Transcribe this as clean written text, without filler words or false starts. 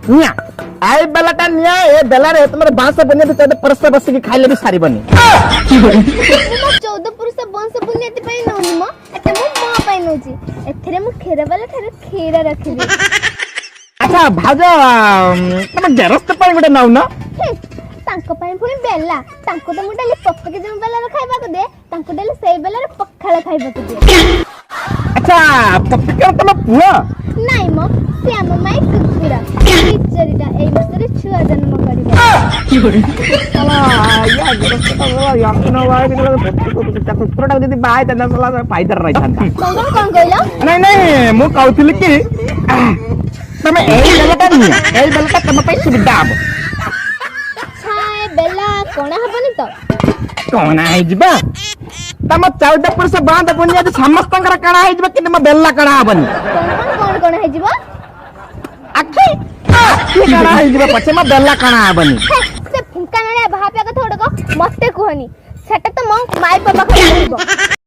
निया आई बेलाटा निया ए बेला रे तुमरे बांस बनिया तो चौदह परस बस की खाइले भी सारी बनी मो 14 पुरुष बंश बुनियाती पई नउनी मो एते मो मो पई नउची एथरे मो खेर वाला थारे खेर रखिबी अच्छा भाज तुम गेरस्त पई गोटे नाउ ना तांको पई पुनी बेला तांको तो मुटाले पप्पा के जम बेला खाइबा को दे तांको देले सेई बेला रे पखाळ खाइबा को दे अच्छा पप्पी कर तुम पुआ नाइ मो श्याम माई कुकुरा टीचरटा एई बसरे छुआ जन्म करिबा की करे साला या गेरस्त तो या न वाय के कुकुरा दीदी बाय तना साला फायदा रही था कोन कहलो नहीं नहीं मु कहथिल कि तमे एई बेलाटा निया एई बेलाटा तम पई सुविधा अब छाए बेला कोना हबनी तो कोना है जिबा तम 14 पुरुष बांध बुनिया जे समस्तंकर कणा है जिबा कि तम बेल्ला कणा हबनी कोन है जीवा आखी कणा है जिबा पछे म बेल्ला कणा हबनी से फुंका नळे भाप्या का थोड़को मते कहनी सेटा तो मो माई बाबा कहबो